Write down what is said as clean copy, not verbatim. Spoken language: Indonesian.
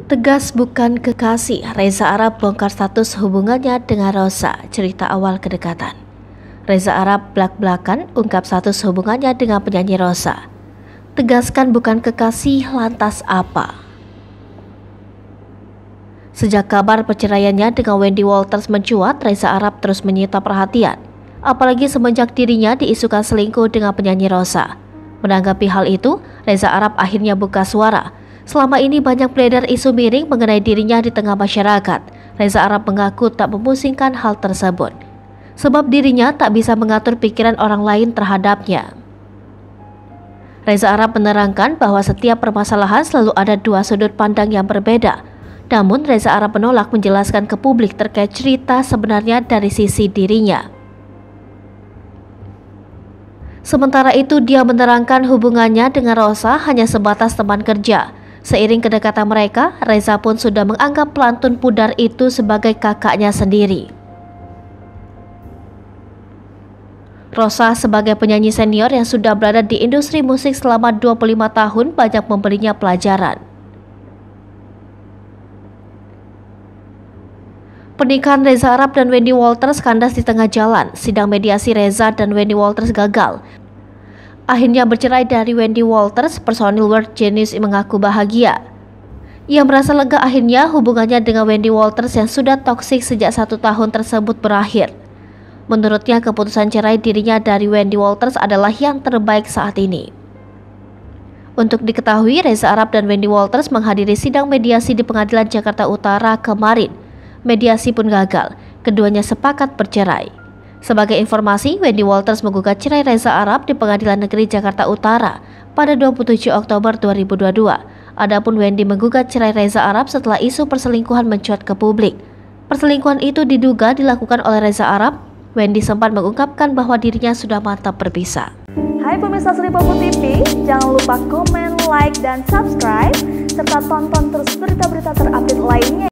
Tegas bukan kekasih, Reza Arab bongkar status hubungannya dengan Rosa, cerita awal kedekatan. Reza Arab blak-blakan ungkap status hubungannya dengan penyanyi Rosa. Tegaskan bukan kekasih, lantas apa? Sejak kabar perceraiannya dengan Wendy Walters mencuat, Reza Arab terus menyita perhatian. Apalagi semenjak dirinya diisukan selingkuh dengan penyanyi Rosa. Menanggapi hal itu, Reza Arab akhirnya buka suara. Selama ini banyak beredar isu miring mengenai dirinya di tengah masyarakat. Reza Arab mengaku tak memusingkan hal tersebut, sebab dirinya tak bisa mengatur pikiran orang lain terhadapnya. Reza Arab menerangkan bahwa setiap permasalahan selalu ada dua sudut pandang yang berbeda. Namun Reza Arab menolak menjelaskan ke publik terkait cerita sebenarnya dari sisi dirinya. Sementara itu, dia menerangkan hubungannya dengan Rosa hanya sebatas teman kerja. Seiring kedekatan mereka, Reza pun sudah menganggap pelantun pudar itu sebagai kakaknya sendiri. Rosa sebagai penyanyi senior yang sudah berada di industri musik selama 25 tahun banyak memberinya pelajaran. Pernikahan Reza Arab dan Wendy Walters kandas di tengah jalan. Sidang mediasi Reza dan Wendy Walters gagal. Akhirnya bercerai dari Wendy Walters, personil World Genius mengaku bahagia. Ia merasa lega akhirnya hubungannya dengan Wendy Walters yang sudah toksik sejak 1 tahun tersebut berakhir. Menurutnya, keputusan cerai dirinya dari Wendy Walters adalah yang terbaik saat ini. Untuk diketahui, Reza Arab dan Wendy Walters menghadiri sidang mediasi di Pengadilan Jakarta Utara kemarin. Mediasi pun gagal, keduanya sepakat bercerai. Sebagai informasi, Wendy Walters menggugat cerai Reza Arab di Pengadilan Negeri Jakarta Utara pada 27 Oktober 2022. Adapun Wendy menggugat cerai Reza Arab setelah isu perselingkuhan mencuat ke publik. Perselingkuhan itu diduga dilakukan oleh Reza Arab. Wendy sempat mengungkapkan bahwa dirinya sudah mantap berpisah. Hai pemirsa Sripopo TV, jangan lupa komen, like, dan subscribe, serta tonton terus berita-berita terupdate lainnya.